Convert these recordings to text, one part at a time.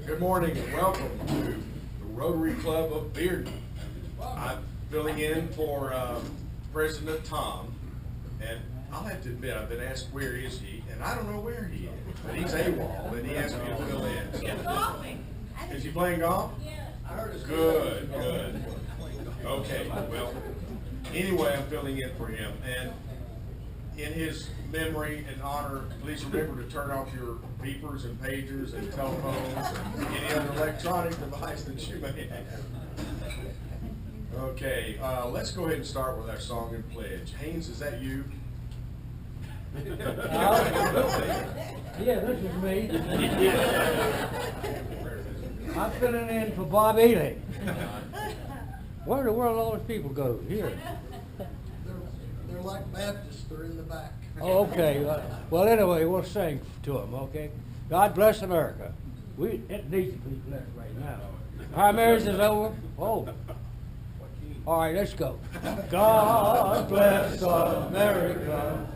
Good morning and welcome to the Rotary Club of Bearden. I'm filling in for President Tom, and I'll have to admit, I've been asked where is he, and I don't know where he is, but he's AWOL, and he asked me to fill in. So. Is he playing golf? Yeah. Good. Okay, well, anyway, I'm filling in for him, and in his memory and honor, please remember to turn off your beepers and pagers and telephones and any other electronic device that you may have. Okay, let's go ahead and start with our song and pledge. Haynes, is that you? Yeah, this is me. I'm filling in for Bob Ely. Where in the world all those people go? Here. They're like Baptists, they're in the back. Oh, okay. Well, anyway, we'll sing to them, okay? God bless America. It needs to be blessed right now. Primaries is over. Oh. All right, let's go. God bless America,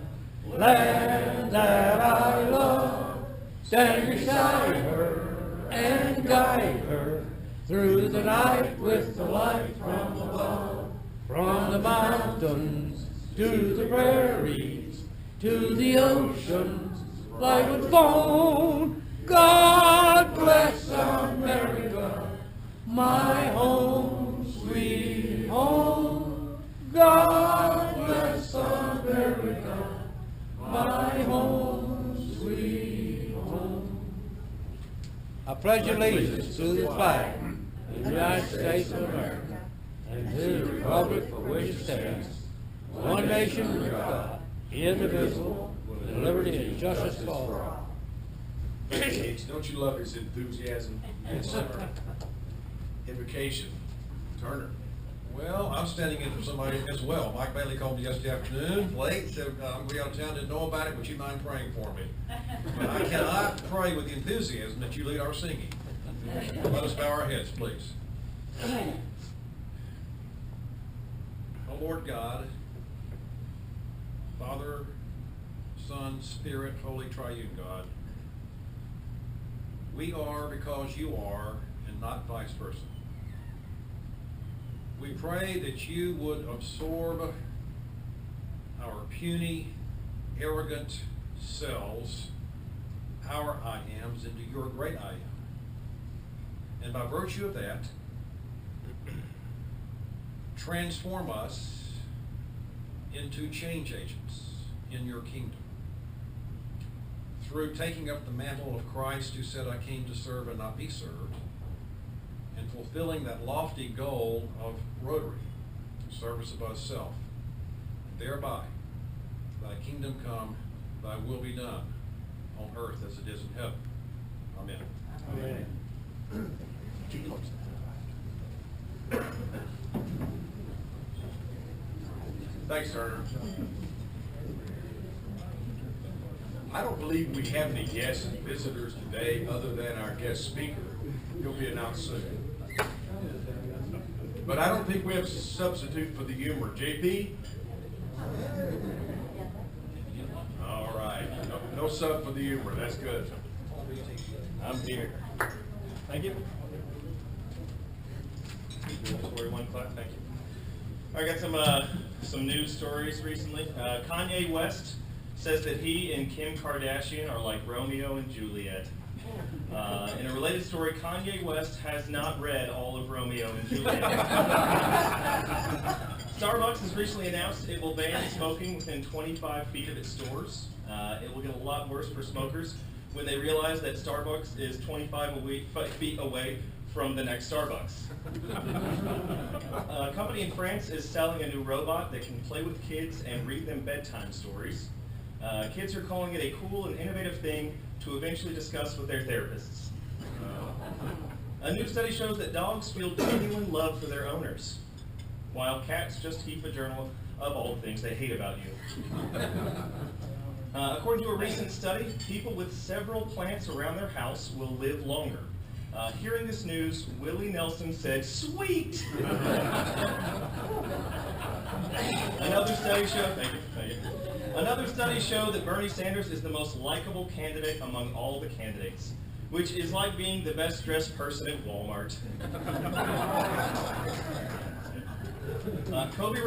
land that I love. Stand beside her and guide her through the night with the light from above. From the mountains to the prairies, to the oceans, light would phone. God bless America, my home, sweet home. God bless America, my home, sweet home. I pledge allegiance to the flag of the United States of America and to the republic for which it stands, one nation under God, indivisible, with liberty and justice for all. Don't you love his enthusiasm? Yes, sir. Invocation. Turner. Well, I'm standing in for somebody as well. Mike Bailey called me yesterday afternoon, late, said I'm going to be out of town, didn't know about it, would you mind praying for me? But I cannot pray with the enthusiasm that you lead our singing. Let us bow our heads, please. Oh Lord God, Father, Son, Spirit, Holy Triune God, we are because you are, and not vice versa. We pray that you would absorb our puny, arrogant selves, our I ams, into your great I am. And by virtue of that, transform us into change agents in your kingdom. Through taking up the mantle of Christ who said, I came to serve and not be served, and fulfilling that lofty goal of Rotary, service above self, and thereby, thy kingdom come, thy will be done, on earth as it is in heaven. Amen. Amen. Thanks, Turner. I don't believe we have any guests and visitors today other than our guest speaker. He'll be announced soon. But I don't think we have a substitute for the humor. JP? All right. No sub for the humor. That's good. I'm here. Thank you. Story one class. Thank you. I got some news stories recently. Kanye West says that he and Kim Kardashian are like Romeo and Juliet. In a related story, Kanye West has not read all of Romeo and Juliet. Starbucks has recently announced it will ban smoking within 25 feet of its stores. It will get a lot worse for smokers when they realize that Starbucks is 25 feet away from the next Starbucks. A company in France is selling a new robot that can play with kids and read them bedtime stories. Kids are calling it a cool and innovative thing to eventually discuss with their therapists. A new study shows that dogs feel genuine love for their owners, while cats just keep a journal of all the things they hate about you. According to a recent study, people with several plants around their house will live longer. Hearing this news, Willie Nelson said, "Sweet!" Another study showed that Bernie Sanders is the most likable candidate among all the candidates. which is like being the best dressed person at Walmart. Kobe,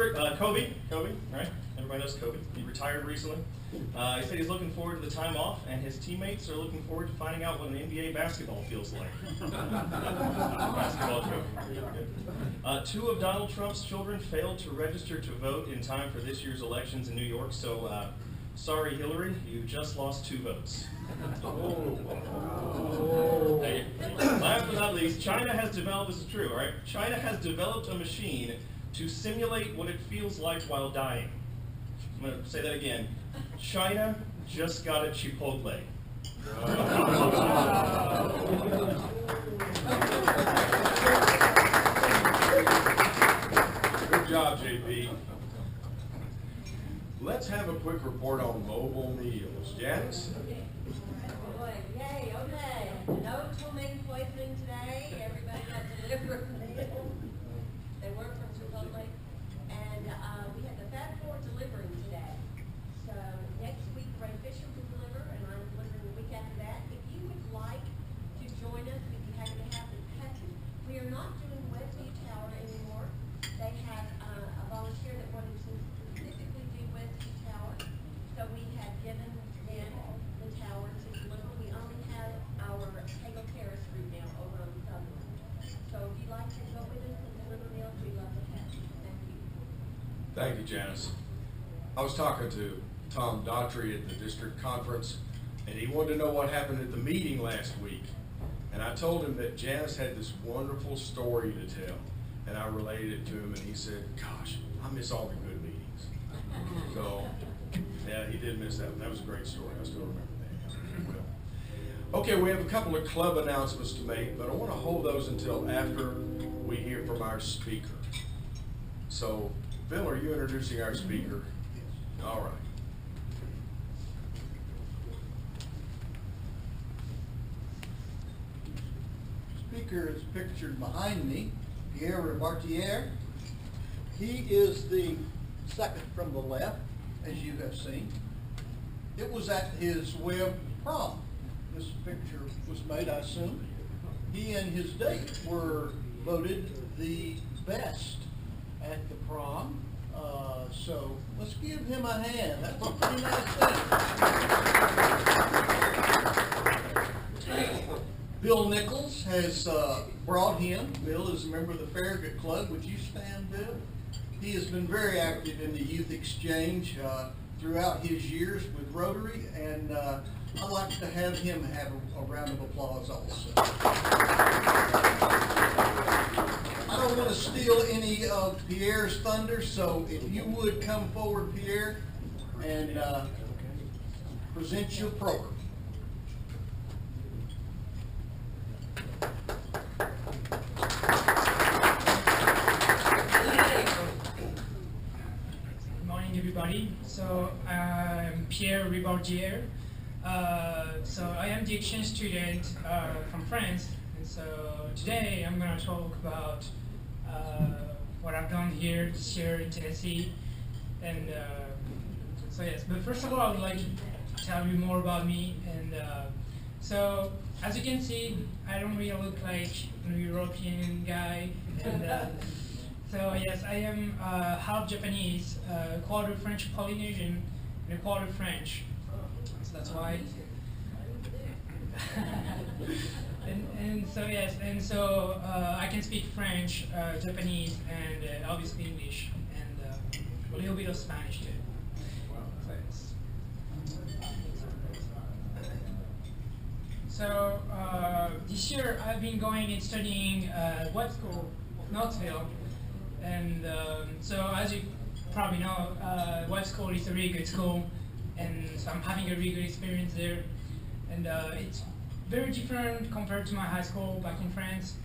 right? Everybody knows Kobe. He retired recently. He said he's looking forward to the time off, and his teammates are looking forward to finding out what an NBA basketball feels like. Basketball joke. Two of Donald Trump's children failed to register to vote in time for this year's elections in New York, so sorry, Hillary, you just lost 2 votes. Hey, last but not least, China has developed, this is true, all right? China has developed a machine to simulate what it feels like while dying. I'm going to say that again. China just got a Chipotle. Good job, JP. Let's have a quick report on mobile meals. Janice? Boy, yay, okay. No swimming poisoning today. Everybody got delivered meals. They work from Chipotle. And we had the Fat Four delivering today. So next week, Ray Fisher will deliver, and I'm delivering the week after that. If you would like to join us, we'd be happy to have the package. We are not doing Westview Tower anymore. They have a volunteer that wanted to specifically do Westview Tower. So we have given them the tower to deliver. We only have our Hagel Terrace route now over on the southern one. So if you'd like to go with us and deliver meals, we'd love to have you. Thank you. Thank you, Janice. I was talking to Tom Daughtry at the district conference, and he wanted to know what happened at the meeting last week. And I told him that Janice had this wonderful story to tell, and I related it to him, and he said, gosh, I miss all the good meetings. So, yeah, he did miss that one. That was a great story. I still remember that. Well, okay, we have a couple of club announcements to make, but I want to hold those until after we hear from our speaker. So, Bill, are you introducing our speaker? All right. Speaker is pictured behind me, Pierre Ribartier. He is the second from the left, as you have seen. It was at his web prom. This picture was made, I assume. He and his date were voted the best at the prom. So let's give him a hand. That's a pretty nice thing. Bill Nichols has brought him. Bill is a member of the Farragut Club. Would you stand, Bill? He has been very active in the youth exchange throughout his years with Rotary, and I'd like to have him have a round of applause also. I don't want to steal any of Pierre's thunder, so if you would come forward, Pierre, and present your program. Good morning, everybody. So I'm Pierre Ribardier. So I am the exchange student from France, and so today I'm going to talk about what I've done here this year in Tennessee. And so yes, but first of all, I would like to tell you more about me. And so as you can see, I don't really look like a European guy. And so yes, I am half Japanese, quarter French Polynesian, and a quarter French. So that's why. and so yes, and so I can speak French, Japanese, and obviously English, and a little bit of Spanish too. So this year I've been going and studying web school of Knoxville, and so as you probably know, web school is a really good school, and so I'm having a really good experience there, and it's very different compared to my high school back in France.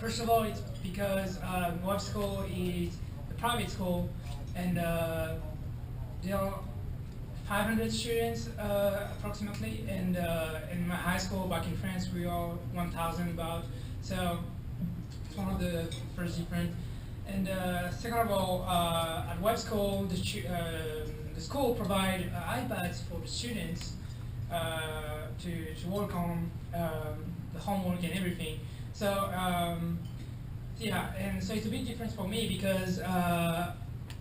First of all, it's because web school is a private school, and there are 500 students approximately, and in my high school back in France we are 1,000 about. So it's one of the first difference. And second of all, at web school, the school provide iPads for the students to work on the homework and everything. So yeah, and so it's a big difference for me because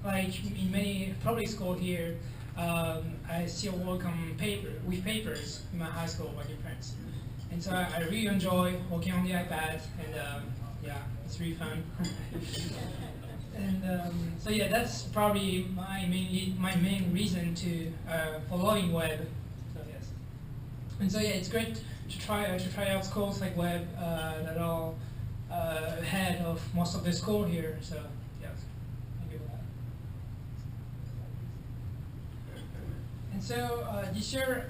like in many public school here, I still work on with papers in my high school back in France. And so I really enjoy working on the iPad, and yeah, it's really fun. And so yeah, that's probably my main reason to following web. So yes, and so yeah, it's great to try out schools like web that are ahead of most of the school here. So yes, thank you for that. And so this year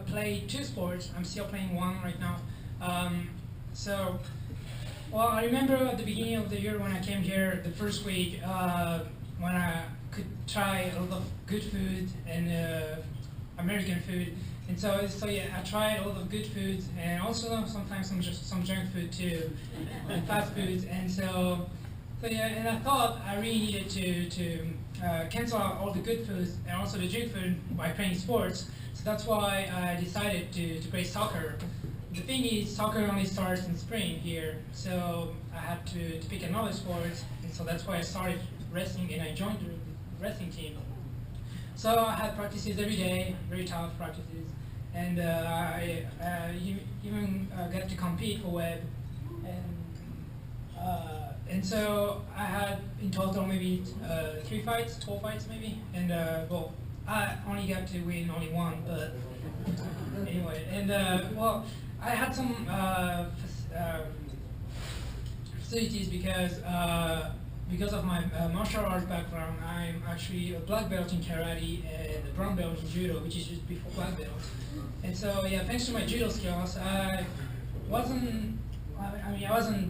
played 2 sports. I'm still playing one right now. So. Well, I remember at the beginning of the year when I came here, the first week, when I could try a lot of good food and American food. And so yeah, I tried a lot of good food and also sometimes some junk food too, and fast food. And so yeah, and I thought I really needed to cancel out all the good foods and also the junk food by playing sports. So that's why I decided to play soccer. The thing is, soccer only starts in spring here, so I had to pick another sport, and so that's why I started wrestling and I joined the wrestling team. So I had practices every day, very tough practices, and I even got to compete for web, and so I had in total maybe 4 fights maybe, and well, I only got to win only one, but anyway, and well, I had some facilities because of my martial arts background. I'm actually a black belt in karate and a brown belt in judo, which is just before black belt. And so yeah, thanks to my judo skills, I wasn't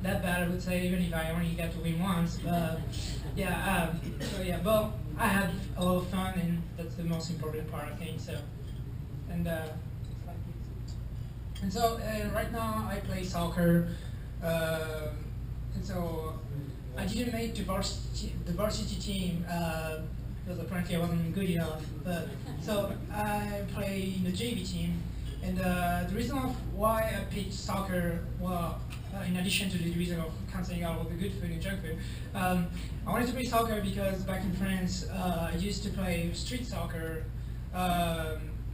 that bad, I would say, even if I only got to win once. But yeah, so yeah, but I had a lot of fun, and that's the most important part, I think. So, and so right now I play soccer, and so I didn't make the varsity team because apparently I wasn't good enough. But so I play in the JV team, and the reason of why I picked soccer, well, in addition to the reason of cancelling out all the good food and junk food, I wanted to play soccer because back in France I used to play street soccer.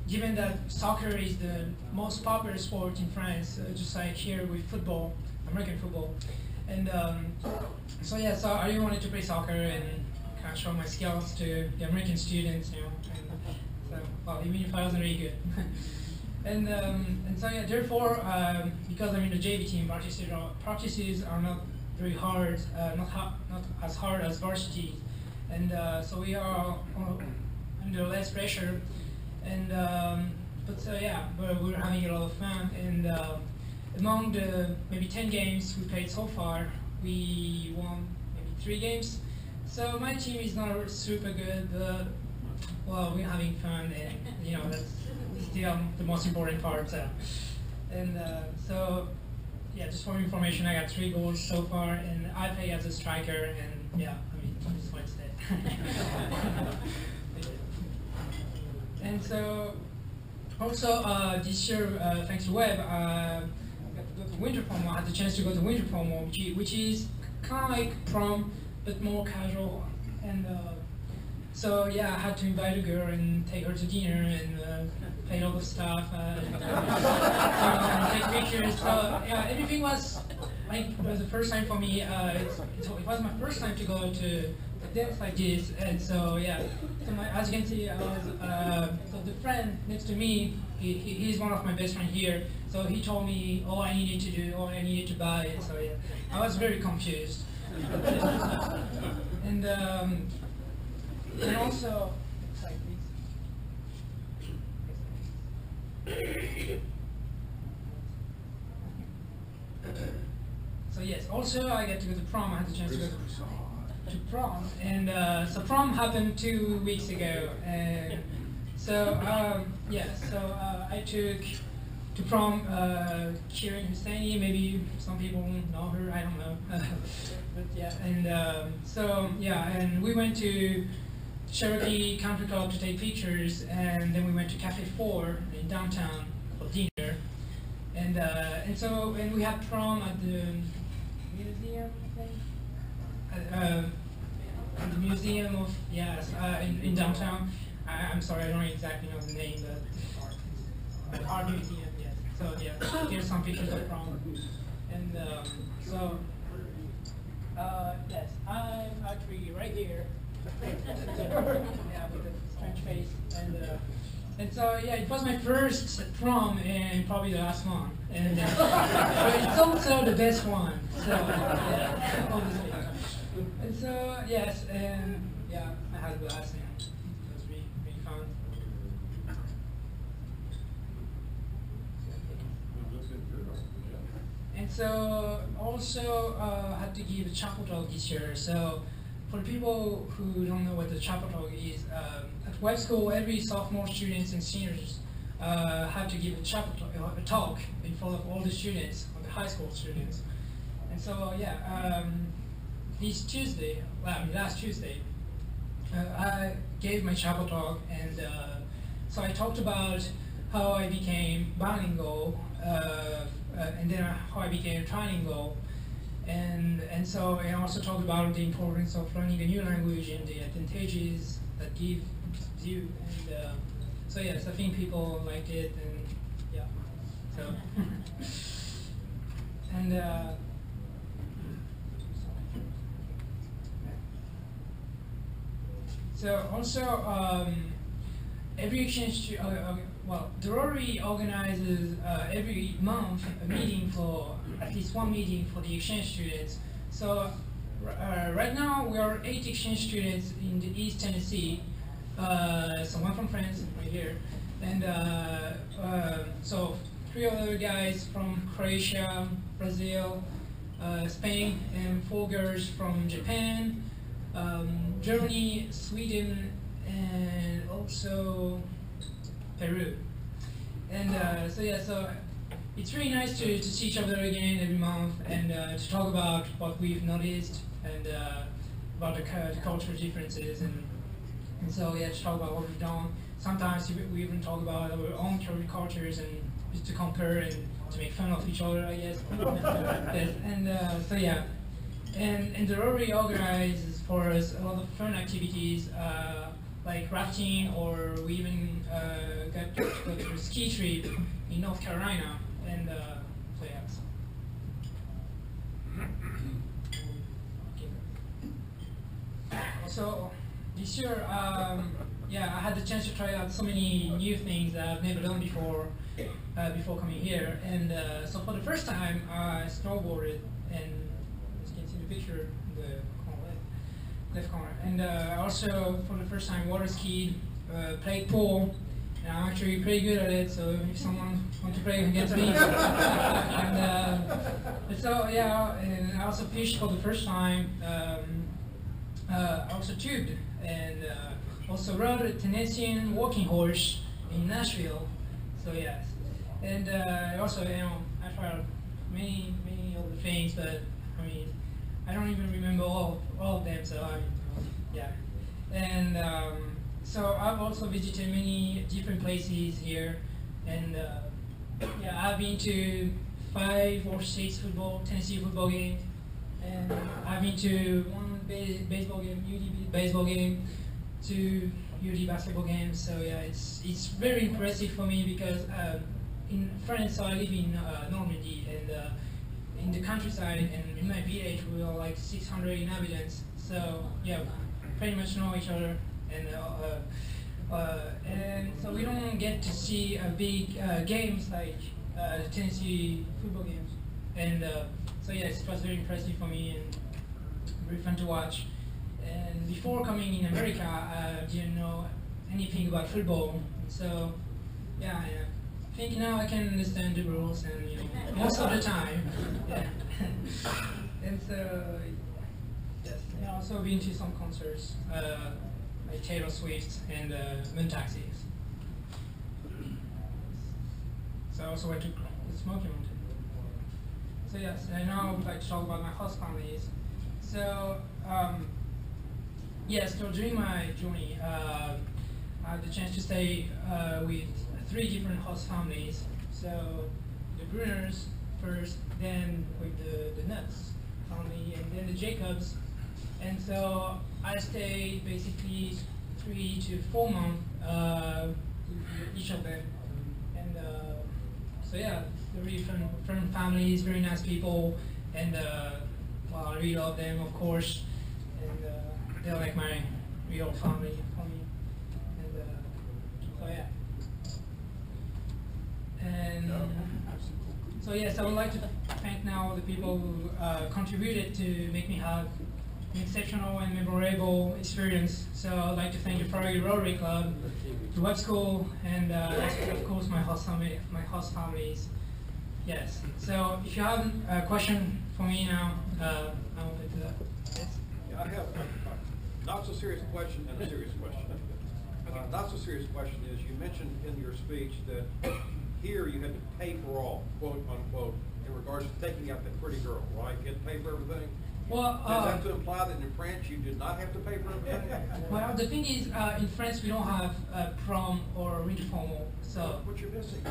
Given that soccer is the most popular sport in France, just like here with football, American football. And so yeah, so I really wanted to play soccer and kind of show my skills to the American students, you know. And so, well, even if I wasn't really good. and so yeah, therefore, because I'm in the JV team, practices are not very hard, not as hard as varsity. And so we are under less pressure. And but yeah, but we're having a lot of fun. And among the maybe 10 games we played so far, we won maybe 3 games. So my team is not super good, but well, we're having fun, and you know that's still the most important part. And so yeah, just for information, I got 3 goals so far, and I play as a striker. And yeah, I mean, that's what I said. And so, also this year, thanks to web, I got to go to winter promo. I had the chance to go to winter promo, which is kind of like prom, but more casual. And so yeah, I had to invite a girl and take her to dinner and play all the stuff, and take pictures. So yeah, everything was like it was the first time for me. It was my first time to go to dance like this, and so yeah. So as you can see, I was so the friend next to me. He's one of my best friends here. So he told me all I needed to do, all I needed to buy, and so yeah, I was very confused. And also, so yes, also I get to go to prom. I had the chance to go to prom, and so prom happened 2 weeks ago, and so yeah, so I took to prom Kiran Hussaini. Maybe some people know her, I don't know. But yeah, and so yeah, and we went to Cherokee Country Club to take pictures, and then we went to Cafe 4 in downtown for dinner. And we had prom at the museum, I think. At the museum of in downtown. I'm sorry, I don't exactly know the name, but art museum, yes. So yeah, here's some pictures of prom, and yes, I'm actually right here. Yeah, with a strange face, and so yeah, it was my first prom and probably the last one, and but it's also the best one. So yeah, obviously. And so yes, and yeah, I had a blast, and it was really fun. And so also had to give a chapel talk this year. So for people who don't know what the chapel talk is, at web school, every sophomore students and seniors have to give a chapel talk in front of all the students, or the high school students. And so yeah, last Tuesday, I gave my chapel talk, and so I talked about how I became bilingual, and then how I became trilingual, and so I also talked about the importance of learning a new language and the advantages that give you, and so yes, I think people liked it, and yeah, so and so also every exchange well, the Rotary organizes every month a meeting for, at least one meeting for the exchange students. So right now we are 8 exchange students in the East Tennessee, so one from France right here, and so 3 other guys from Croatia, Brazil, Spain, and 4 girls from Japan, Germany, Sweden, and also Peru. And so yeah, so it's really nice to see each other again every month, and to talk about what we've noticed, and about the cultural differences, and so yeah, to talk about what we've done. Sometimes we even talk about our own cultures, and just to compare and to make fun of each other, I guess. And so yeah, and the Rotary organizes for us a lot of fun activities, like rafting, or we even got to go to a ski trip in North Carolina, and so yeah. So this year, yeah, I had the chance to try out so many new things that I've never done before, before coming here, and so for the first time, I snowboarded, and as you can see the picture, the left corner, and also for the first time water skied, played pool, and I'm actually pretty good at it, so if someone wants to play against me. And so yeah, and I also fished for the first time, I also tubed, and also rode a Tennessean walking horse in Nashville, so yes. And also, you know, I tried many other things, but I mean, I don't even remember all of them, so yeah. And so I've also visited many different places here, and yeah, I've been to 5 or 6 Tennessee football games, and I've been to 1 baseball game, UD baseball game, 2 UD basketball games. So yeah, it's very impressive for me, because in France, so I live in Normandy, and in the countryside, and in my village we are like 600 inhabitants, so yeah, pretty much know each other, and so we don't get to see big games like the Tennessee football games, and so yes, it was very impressive for me and very fun to watch. And before coming in America, I didn't know anything about football, so yeah, I think now I can understand the rules, and you know, most of the time, yeah. And so, yes, I also been to some concerts, like Taylor Swift and Moon Taxis. So I also went to the Smoky Mountain. So yes, and now I would like to talk about my host families. So yes, so during my journey, I had the chance to stay with 3 different host families. So the Bruners first, then with the Nuts family, and then the Jacobs. And so I stayed basically 3 to 4 months with each of them. And so yeah, they're really fun families, very nice people, and well, I really love them, of course. And they're like my real family for me. And so yeah. And so yes, I would like to thank now the people who contributed to make me have an exceptional and memorable experience. So I'd like to thank the Farragut Rotary Club, the web school, and of course my host families. Yes. So if you have a question for me now, I'm open to that. Yes. Yeah, I have a not so serious question and a serious question. Not so serious question is, you mentioned in your speech that here you had to pay for all, quote unquote, in regards to taking out that pretty girl, right? You had to pay for everything? Well, Does that to imply that in France you did not have to pay for everything? well, the thing is, in France we don't have prom or winter formal, so. What you're missing?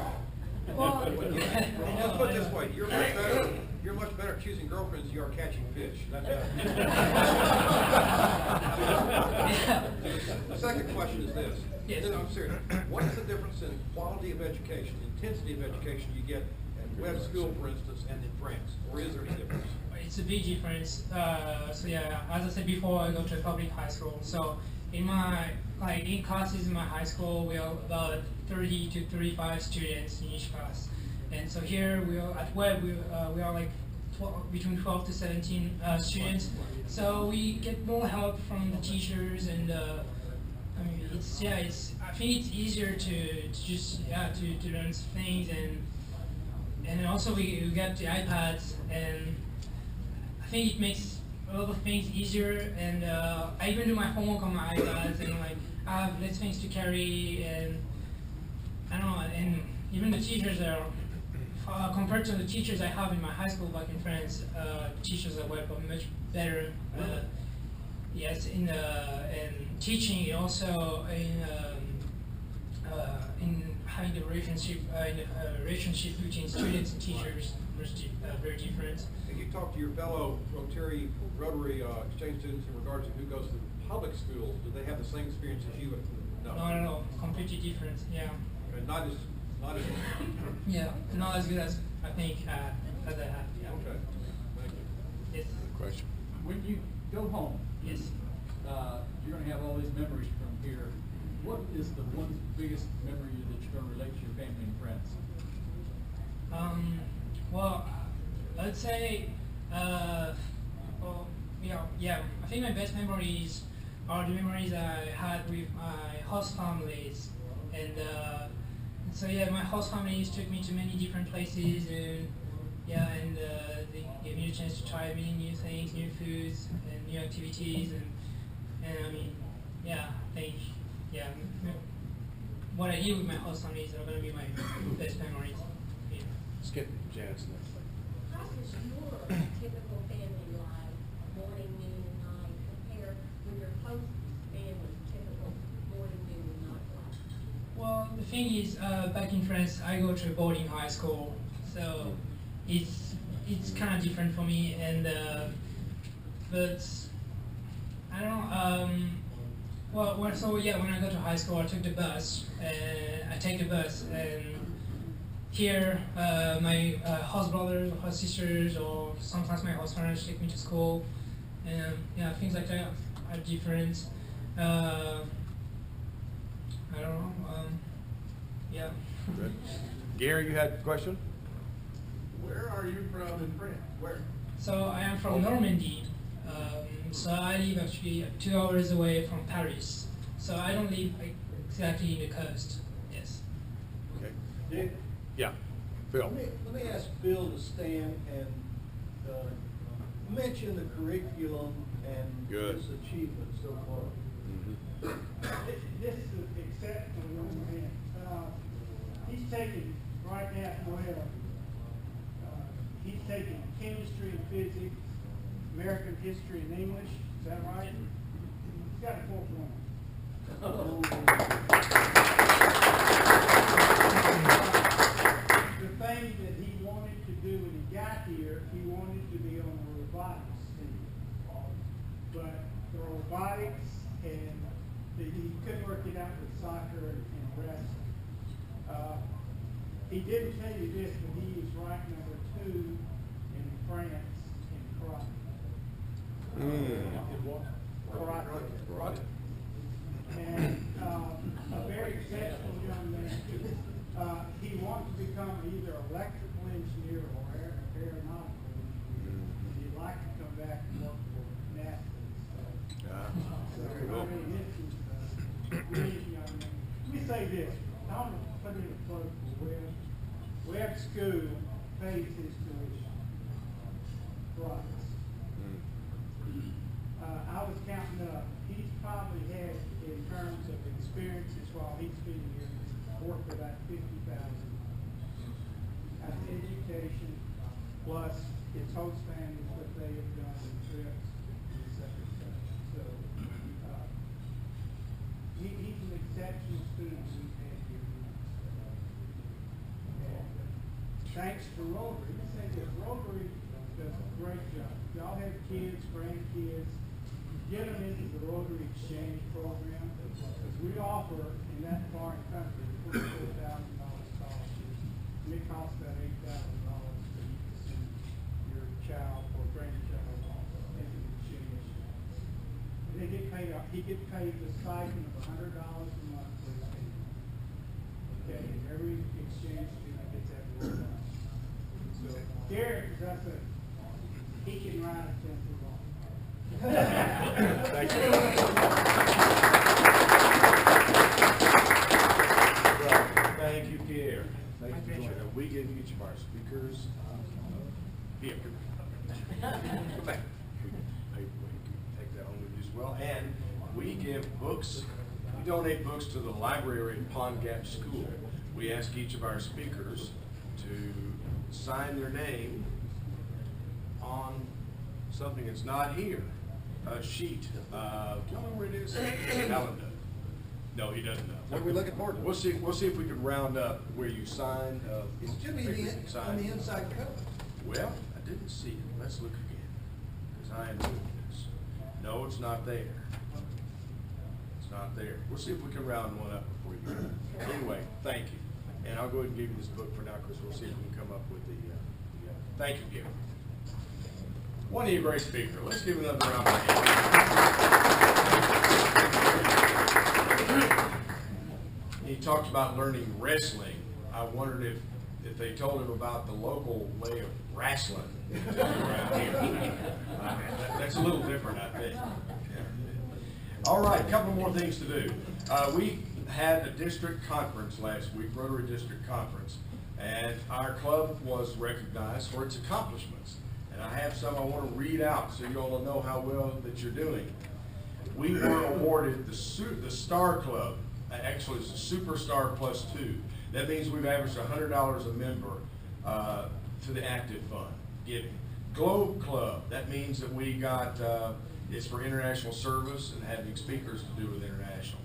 Well, Let's put it this way, you're much better at choosing girlfriends than you are catching fish. The second question is this. Yes. No, I'm serious. What is the difference in quality of education, intensity of education you get at web school, for instance, and in France? Or is there any difference? It's a big difference. So yeah, as I said before, I go to a public high school. So in in classes in my high school, we are about 30 to 35 students in each class. And so here we are at web, we are like between 12 to 17 students. So we get more help from the teachers, and I mean, I think it's easier to just to learn things, and also we get the iPads, and I think it makes a lot of things easier. And I even do my homework on my iPads, and like I have less things to carry, and I don't know, and even the teachers are compared to the teachers I have in my high school back in France. Teachers at web are much better. Yes, in teaching, and also in having the relationship between students and teachers, very different. And you talk to your fellow Rotary exchange students in regards to who goes to public schools. Do they have the same experience as you? No. No, completely different. Yeah. Okay, not as. Yeah, not as good as I think as I have. Yeah. Okay. Thank you. Yes. Question. When you go home, Yes. you're going to have all these memories from here. What is the one biggest memory that you're going to relate to your family and friends? Well, I'd say, I think my best memories are the memories I had with my host families, and so yeah, my host families took me to many different places, and they gave me a chance to try many new things, new foods, and new activities, and I mean, yeah, I think, yeah, what I did with my host families are going to be my best memories. Yeah. Skip Jansen. How does your typical family life, morning, noon, and night, compare with your host's family's typical morning, noon, and night life? Well, the thing is, back in France, I go to a boarding high school, so it's kind of different for me, and but I don't know. When I go to high school, I took the bus, and I take the bus, and here my host brothers or host sisters, or sometimes my host parents take me to school, and things like that are different. I don't know. Yeah. Good. Gary, you had a question? Where are you from in France? Where? So I am from Normandy. So I live actually 2 hours away from Paris. So I don't live exactly in the coast. Yes. Okay. Dick? Yeah. Phil. Let me ask Bill to stand and mention the curriculum and Good. his achievements so far. This is exceptional, young man. He's taking right now, he's taking chemistry and physics, American history and English. Is that right? He's got a 4.1. The thing that he wanted to do when he got here, he wanted to be on the robotics team. But the robotics and he couldn't work it out with soccer and wrestling. He didn't tell you this, but he is ranked number 2 in France in karate. Karate. And a very exceptional young man. He wanted to become either electrical engineer or aeronautical engineer. And he'd like to come back and work for NASA. So I mean, this is really young man. Let me say this. I want to put in a plug for Webb. Webb School pays his tuition. Right. I was counting up. He's probably had, in terms of experiences while he's been here, worked about 50,000. That's education, plus his host families, what they have done in trips, and stuff. So, he's an exceptional student we've had here. And thanks to Rotary, let's say this, Rotary does a great job. Y'all have kids, grandkids, get them into the Rotary Exchange program, because we offer in that foreign country $24,000 scholarships. And it costs about $8,000 for you to send your child or grandchild into the exchange. And they get paid off. He gets paid the stipend of $100 a month for his family. Okay, and every exchange student gets that $1. So Derek, as I said, he can ride a temper ball. Thank you. Thank you, Pierre. Thank you for joining us. We give each of our speakers here. Come back. Take that home with you as well. And we give books. We donate books to the library at Pond Gap School. We ask each of our speakers to sign their name on something that's not here. A sheet. Do you know where it is? Calendar. No, he doesn't know. What are we looking for? We'll see if we can round up where you signed. It should be on the inside cover. Well, I didn't see it. Let's look again, because I am doing this. No, it's not there. It's not there. We'll see if we can round one up before you go. Anyway, thank you. And I'll go ahead and give you this book for now, Chris. We'll see if we can come up with the thank you, Gary. One of you great speaker. Let's give another round of applause. He talked about learning wrestling. I wondered if they told him about the local way of wrestling around here. That's a little different, I think. All right, a couple more things to do. We had a district conference last week, Rotary District Conference, and our club was recognized for its accomplishments. And I have some I want to read out so you all know how well that you're doing. We were awarded the Star Club. Actually, it's a Superstar Plus 2. That means we've averaged $100 a member to the active fund giving. Globe Club, that means that we got, it's for international service and having speakers to do with international.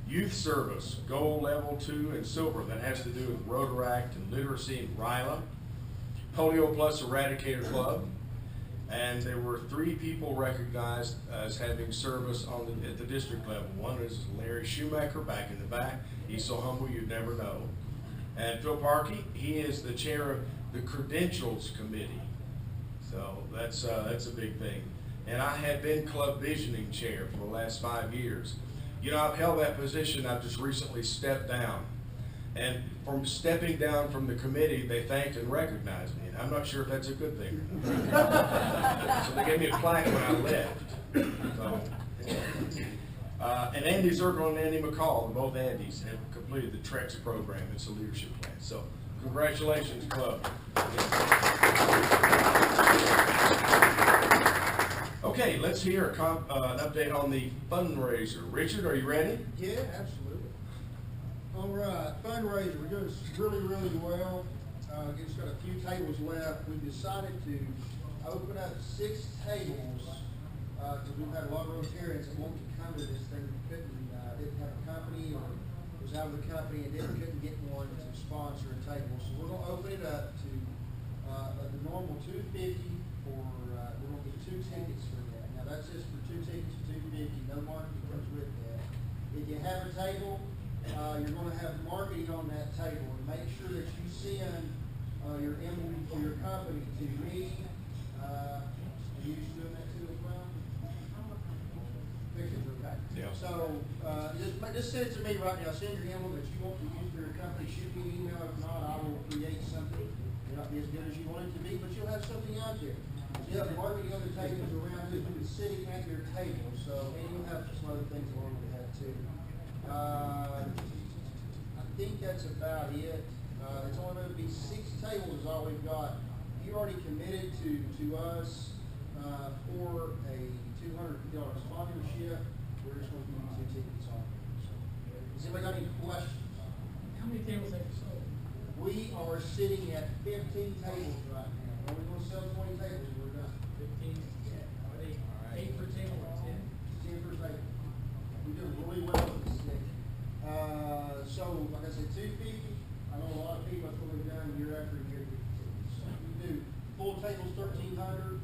Youth Service, Gold Level 2 and Silver, that has to do with Rotaract and literacy and RILA. Polio Plus Eradicator Club, and there were 3 people recognized as having service at the district level. One is Larry Schumacher back in the back. He's so humble you'd never know. And Phil Parkey, he is the chair of the Credentials Committee. So that's a big thing. And I had been Club Visioning Chair for the last 5 years. You know, I've held that position. I've just recently stepped down. And from stepping down from the committee, they thanked and recognized me. And I'm not sure if that's a good thing. So they gave me a plaque when I left. So, and Andy Zirkle and Andy McCall, both Andys, have completed the TREX program. It's a leadership plan. So congratulations, club. Okay, let's hear an update on the fundraiser. Richard, are you ready? Yeah, absolutely. All right, fundraiser, we're doing really, really well. It's got a few tables left. We decided to open up 6 tables because we've had a lot of Rotarians that want to come to this thing. Didn't have a company or was out of the company and couldn't get one to sponsor a table. So we're gonna open it up to, the normal $250 for, we're gonna get 2 tickets for that. Now that's just for 2 tickets, $250, no marketing comes with that. If you have a table, you're gonna have marketing on that table, and make sure that you send, your emblem for your company to me, are you doing that too as well? Pictures, okay. Yeah. So, just send it to me right now, send your emblem that you want to use for your company, shoot me an email, if not, I will create something. It may not be as good as you want it to be, but you'll have something out there. You have marketing on the tables around you, sitting at your table, so, and you'll have some other things along with that too. I think that's about it. It's only going to be 6 tables is all we've got. You already committed to us for a $250 sponsorship. We're just going to give you 2 tickets on it. So, has anybody got any questions? How many tables have you sold? We are sitting at 15 tables right now. We're going to sell 20 tables. We're done. 15? Yeah. Are they 8 per table or 10? 10 per table. We do really well with this thing. So, like I said, 250. I know a lot of people, that's what we've done year after year. So we do full tables 1,300.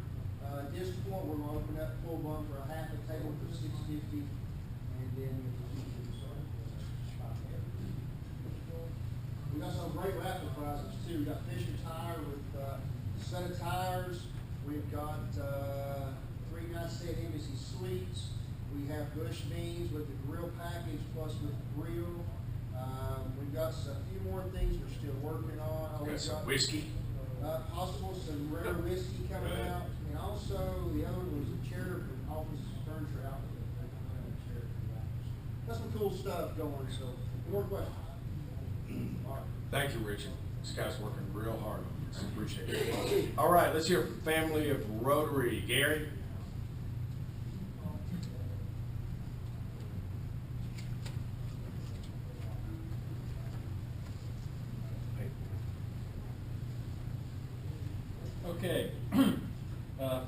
At this point, we're going to open up full bunk for a half a table for $650, and then we got some great raffle prizes too. We got Fisher Tire with a set of tires. We've got 3 nice set Embassy Suites. We have Bush Beans with the grill package plus with the grill. We've got a few more things we're still working on. Got some whiskey. Possible some rare whiskey coming out. And also, the other one was a chair for office furniture outlet. Got some cool stuff going, so more questions? All right. Thank you, Richard. This guy's working real hard on this. Appreciate it. All right, let's hear from family of Rotary. Gary? Okay.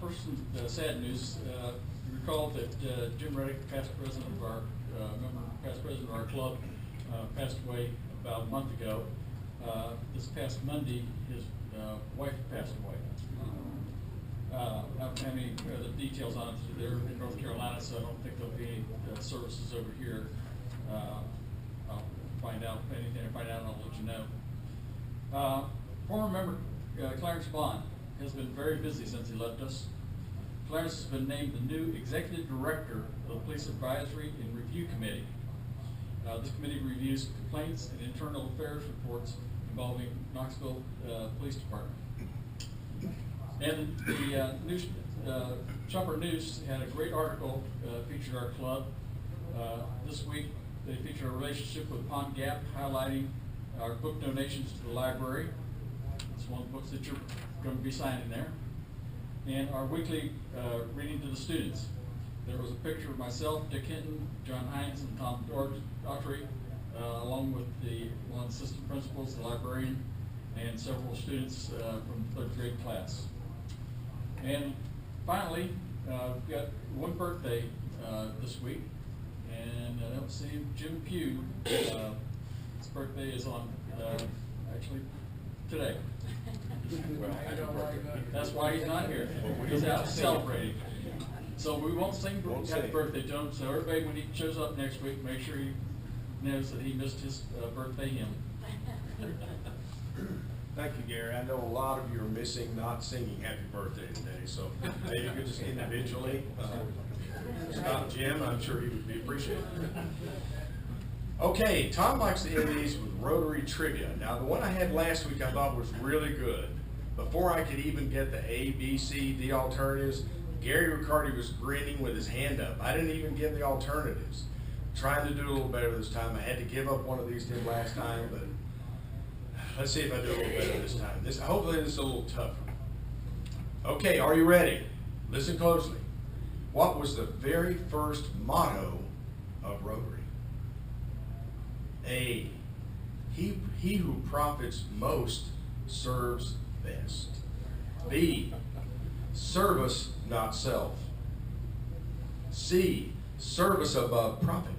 First, some sad news. You recall that Jim Reddick, past president of our club, passed away about a month ago. This past Monday, his wife passed away. I don't have any other details on it. They're in North Carolina, so I don't think there'll be any services over here. I'll find out if anything I find out, and I'll let you know. Former member Clarence Bond has been very busy since he left us. Clarence has been named the new executive director of the Police Advisory and Review Committee. This committee reviews complaints and internal affairs reports involving Knoxville Police Department. And the news, Chopper News had a great article featured our club. This week they featured a relationship with Pond Gap, highlighting our book donations to the library. It's one of the books that you're going to be signing there. And our weekly reading to the students. There was a picture of myself, Dick Hinton, John Hines, and Tom Daughtry, along with one of the assistant principals, the librarian, and several students from the 3rd grade class. And finally, we've got one birthday this week, and I don't see Jim Pugh. His birthday is on actually today. That's why he's not here. He's out celebrating. So we won't sing happy birthday to him. So everybody, when he shows up next week, make sure he knows that he missed his birthday hymn. Thank you, Gary. I know a lot of you are missing not singing happy birthday today, so maybe you could just individually stop Jim. I'm sure he would be appreciated. Okay, Tom likes to end these with Rotary trivia. Now, the one I had last week I thought was really good. Before I could even get the A, B, C, D alternatives, Gary Riccardi was grinning with his hand up. I didn't even give the alternatives. Trying to do a little better this time. I had to give up one of these did last time, but let's see if I do a little better this time. Hopefully this is a little tougher. Okay, are you ready? Listen closely. What was the very first motto of Rotary? A, he who profits most serves best. B, service not self. C, service above profit.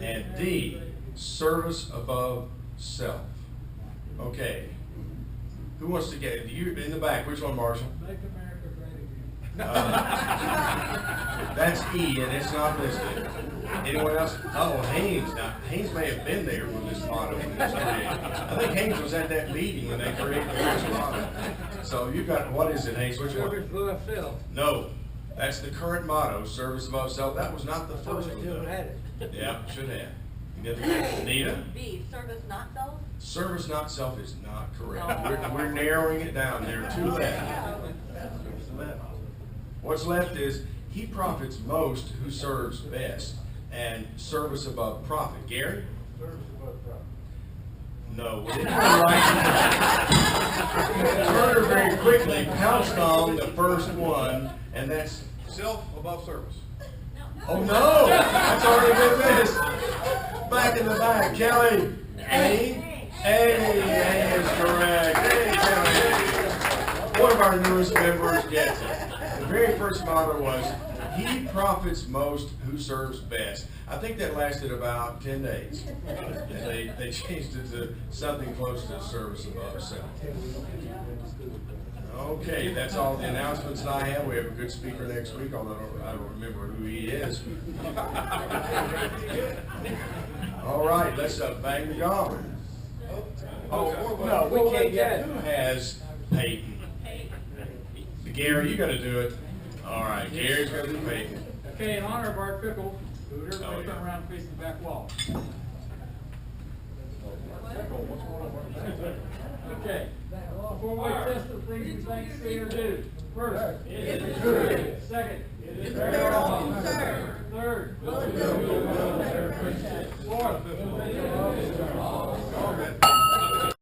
And D, service above self. Okay. Who wants to get, you in the back, which one, Marshall? Make America great again. That's E, and it's not listed. Anyone else? Oh, Haynes. Now, Haynes may have been there when this motto was created. I think Haynes was at that meeting when they created the first motto. So you got, what is it, Haynes? Which one? Service above self. No, that's the current motto, service above self. That was not the first one. Still though. had it. Yeah, should have. You get the next. Anita? B, service not self? Service not self is not correct. We're narrowing it down. There are two left. What's left is he profits most who serves best, and service above profit. Gary? Service above profit. No. We didn't go right. Turner very quickly pounced on the first one, and that's Self above service. oh no, that's already been missed. Back in the back, Kelly. A is correct. Hey, Kelly. One of our newest members gets it. The very first motto was, he profits most who serves best. I think that lasted about 10 days. And they changed it to something close to service above self. Okay, that's all the announcements that I have. We have a good speaker next week, although I don't remember who he is. All right, let's bang the gong. Oh, no, we can't yet. Who has Peyton? Gary, you gotta do it. All right, Gary's gonna do Peyton. Okay, in honor of Art Pickle, who would Oh, everybody yeah. turn around and face the back wall? Okay, before we test the things we think say or do. First, is it true? Second, is it fair? Third, will it do? Fourth,